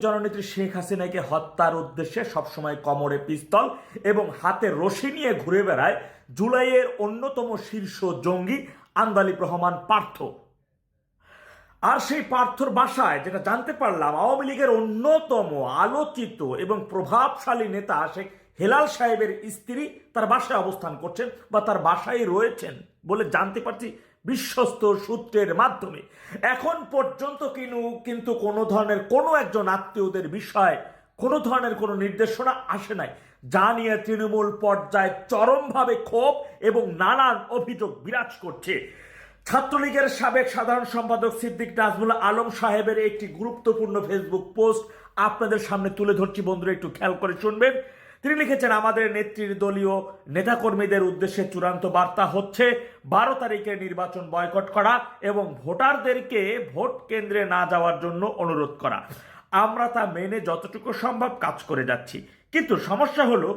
জননেত্রী শেখ হাসিনাকে হত্যার উদ্দেশ্যে সবসময় কোমরে পিস্তল এবং হাতে রশি নিয়ে ঘুরে বেড়ায় জুলাইয়ের অন্যতম শীর্ষ জঙ্গি আন্দালিব রহমান পার্থ। আর সেই পার্থর বাসায় যেটা জানতে পারলাম, আওয়ামী লীগের অন্যতম আলোচিত এবং প্রভাবশালী নেতা শেখ হেলাল সাহেবের স্ত্রী তার বাসায় অবস্থান করছেন বা তার বাসায় রয়েছেন বলে জানতে পারছি বিশ্বস্ত সূত্রের মাধ্যমে। এখন পর্যন্ত কিন্তু কোনো ধরনের কোনো একজন আত্মীয়দের বিষয়ে কোনো ধরনের কোনো নির্দেশনা আসে নাই, যা নিয়ে তৃণমূল পর্যায়ে চরমভাবে ক্ষোভ এবং নানান অভিযোগ বিরাজ করছে। ছাত্রলীগের সাবেক সাধারণ সম্পাদক সিদ্দিক নাজমুল আলম সাহেবের একটি গুরুত্বপূর্ণ ফেসবুক পোস্ট আপনাদের সামনে তুলে ধরছি, বন্ধুরা একটু খেয়াল করে শুনবেন। তিনি লিখেছেন, আমাদের নেত্রীর দলীয় নেতাকর্মীদের উদ্দেশ্যে চূড়ান্ত বার্তা হচ্ছে 12 তারিখের নির্বাচন বয়কট করা এবং ভোটারদেরকে ভোট কেন্দ্রে না যাওয়ার জন্য অনুরোধ করা। আমরা তা মেনে যতটুকু সম্ভব কাজ করে যাচ্ছি, কিন্তু সমস্যা হলো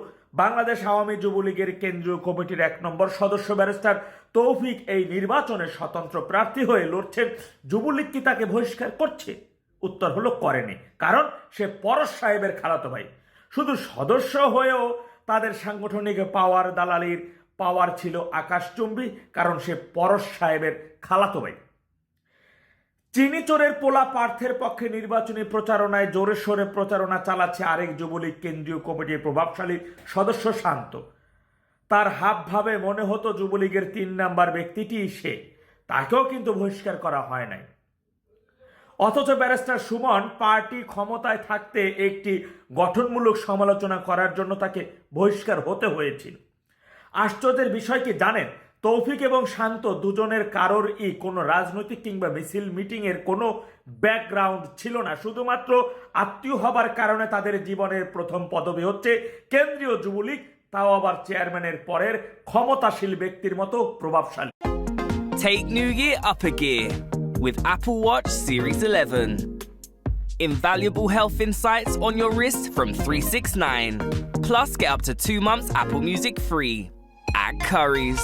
বাংলাদেশ আওয়ামী যুবলীগের কেন্দ্রীয় কমিটির 1 নম্বর সদস্য ব্যারিস্টার তৌফিক এই নির্বাচনে স্বতন্ত্র প্রার্থী হয়ে লড়ছেন। যুবলীগ কি তাকে বহিষ্কার করছে? উত্তর হলো করেনি, কারণ সে পরশ সাহেবের খালাতো ভাই। শুধু সদস্য হয়েও তাদের সাংগঠনিক পাওয়ার দালালির পাওয়ার ছিল আকাশচুম্বী, কারণ সে পরশ সাহেবের খালাতো ভাই। চিনিচোরের পোলা পার্থের পক্ষে নির্বাচনী প্রচারণায় জোরে সোরে প্রচারণা চালাচ্ছে আরেক যুবলীগ কেন্দ্রীয় কমিটির প্রভাবশালী সদস্য শান্ত। তার হাবভাবে মনে হতো যুবলীগের 3 নাম্বার ব্যক্তিটি সে, তাকেও কিন্তু বহিষ্কার করা হয় নাই। অথচ ব্যারিস্টার সুমন পার্টি ক্ষমতায় থাকতে একটি গঠনমূলক সমালোচনা করার জন্য তাকে বহিষ্কার হতে হয়েছিল। আশ্চর্যের বিষয় কি জানেন, তৌফিক এবং শান্ত দুজনের কারোরই কোনো রাজনৈতিক কিংবা মিছিল মিটিংয়ের কোনো ব্যাকগ্রাউন্ড ছিল না। শুধুমাত্র আত্মীয় হবার কারণে তাদের জীবনের প্রথম পদবি হচ্ছে কেন্দ্রীয় যুবলীগ, তাও আবার চেয়ারম্যানের পরের ক্ষমতাশীল ব্যক্তির মতো প্রভাবশালী। Take New Year up a gear with Apple Watch Series 11. Invaluable health insights on your wrist from 369. Plus get up to 2 months Apple Music free at Currys.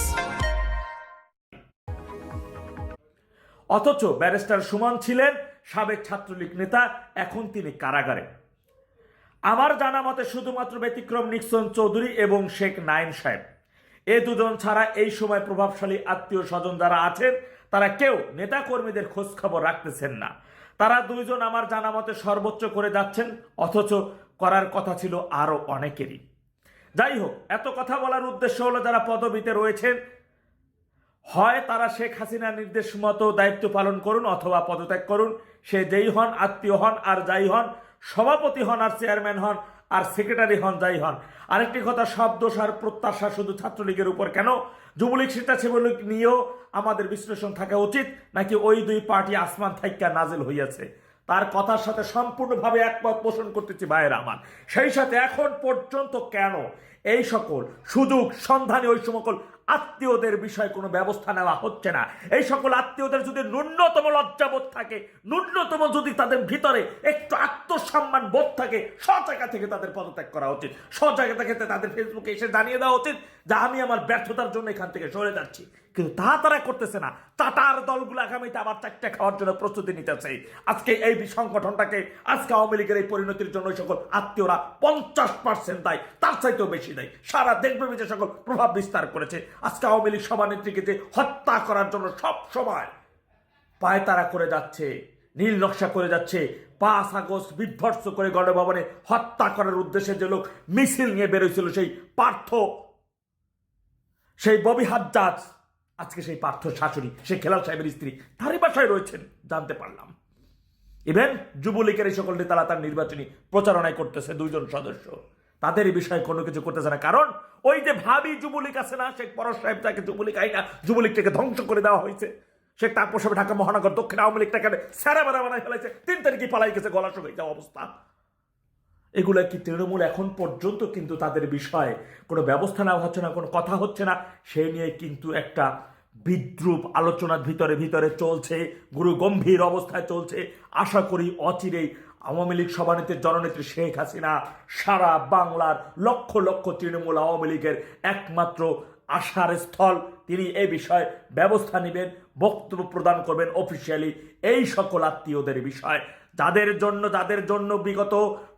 অথচ ব্যারিস্টার সুমন ছিলেন সাবেক ছাত্রলীগ নেতা, এখন তিনি কারাগারে। আমার জানা মতে শুধুমাত্র ব্যতিক্রম নিক্সন চৌধুরী এবং শেখ নাইম সাহেব, এ দুজন ছাড়া এই সময় প্রভাবশালী আত্মীয় স্বজন যারা আছেন তারা কেউ নেতাকর্মীদের খোঁজ খবর রাখতেছেন না। তারা দুইজন আমার জানা মতে সর্বোচ্চ করে যাচ্ছেন, অথচ করার কথা ছিল আরো অনেকেরই। যাই হোক, এত কথা বলার উদ্দেশ্য হলো যারা পদবিতে রয়েছেন, হয় তারা শেখ হাসিনার নির্দেশ মতো দায়িত্ব পালন করুন অথবা পদত্যাগ করুন। সে যেই হন, আত্মীয় হন আর যাই হন, সভাপতি হন আর চেয়ারম্যান হন আর সেক্রেটারি হন, যাই হন। আরেকটি কথা, সব দোষ আর প্রত্যাশা শুধু ছাত্রলীগের উপর কেন? যুবলীগ স্বেচ্ছাসেবক নিয়েও আমাদের বিশ্লেষণ থাকা উচিত, নাকি ওই 2 পার্টি আসমান থাইক্কা নাজিল হইয়াছে? তার কথার সাথে সম্পূর্ণভাবে একমত পোষণ করতেছি ভাইয়ের আমার। সেই সাথে এখন পর্যন্ত কেন এই সকল সুযোগ সন্ধানে ওই সকল আত্মীয়দের বিষয়ে কোনো ব্যবস্থা নেওয়া হচ্ছে না? এই সকল আত্মীয়দের যদি ন্যূনতম লজ্জাবোধ থাকে, ন্যূনতম যদি তাদের ভিতরে একটু আত্মসম্মান বোধ থাকে, সব জায়গা থেকে তাদের পদত্যাগ করা উচিত। সব জায়গা থেকে তাদের ফেসবুকে এসে জানিয়ে দেওয়া উচিত যে আমি আমার ব্যর্থতার জন্য এখান থেকে সরে যাচ্ছি। কিন্তু তা তারা করতেছে না। টাটার দলগুলো আগামীতে আবার 4টা খাওয়ার জন্য প্রস্তুতি নিতেছে। আজকে এই সংগঠনটাকে, আজকে আওয়ামী লীগের এই পরিণতির জন্য সকল আত্মীয়রা 50% দায়, তার চাইতেও বেশি দেয়। সারা দেশব্যাপী যে সকল প্রভাব বিস্তার করেছে, আজকে আওয়ামী লীগ সভানেত্রীকে যে হত্যা করার জন্য সব সময় পায়তারা করে যাচ্ছে, নীল নকশা করে যাচ্ছে, 5 আগস্ট বিধ্বস্ত করে গণভবনে হত্যা করার উদ্দেশ্যে যে লোক মিছিল নিয়ে বেরোয়ছিল, সেই পার্থ, সেই ববি হাজ্জাজ, আজকে সেই পার্থ শাশুড়ি শেখ হেলাল সাহেবের স্ত্রী তারই বাসায় রয়েছেন জানতে পারলাম। ইভেন যুবলীগের এই সকল নেতারা তার নির্বাচনী প্রচারণায় করতেছে 2 জন সদস্য, তাদের এই বিষয়ে কোনো কিছু করতেছে না। কারণ ওই যে ভাবি যুবলীগ আছে না, শেখ পরশ সাহেব, তাকে যুবলীগ আইনা যুবলীগটাকে ধ্বংস করে দেওয়া হয়েছে। শেখ তারপর সাহেব ঢাকা মহানগর দক্ষিণ আওয়ামী লীগটাকে স্যারা বেড়া বানায় ফেলাইছে, 3 তারিখে পালাই গেছে, গলা শুকিয়ে যাওয়া অবস্থা। এগুলো কি তৃণমূল এখন পর্যন্ত কিন্তু তাদের বিষয়ে কোনো ব্যবস্থা নেওয়া হচ্ছে না, কোনো কথা হচ্ছে না। সেই নিয়ে কিন্তু একটা বিদ্রুপ আলোচনার ভিতরে ভিতরে চলছে, গুরু গম্ভীর অবস্থায় চলছে। আশা করি অচিরেই আওয়ামী লীগ সভানেত্রী জননেত্রী শেখ হাসিনা সারা বাংলার লক্ষ লক্ষ তৃণমূল আওয়ামী লীগের একমাত্র আশার স্থল, তিনি এই বিষয়ে ব্যবস্থা নেবেন, বক্তব্য প্রদান করবেন অফিসিয়ালি এই সকল আত্মীয়দের বিষয়, যাদের জন্য বিগত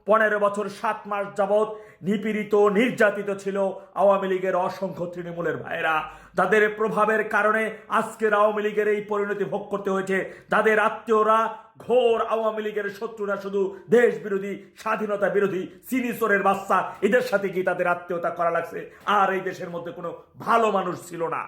15 বছর 7 মাস যাবৎ নিপীড়িত নির্যাতিত ছিল আওয়ামী লীগের অসংখ্য তৃণমূলের ভাইয়েরা, যাদের প্রভাবের কারণে আজকের আওয়ামী লীগের এই পরিণতি ভোগ করতে হয়েছে, যাদের আত্মীয়রা ঘোর আওয়ামী লীগের শত্রুরা, শুধু দেশ বিরোধী স্বাধীনতা বিরোধী সিনিসরের বাচ্চা, এদের সাথে কি তাদের আত্মীয়তা করা লাগছে? আর এই দেশের মধ্যে কোনো ভালো মানুষ ছিল না।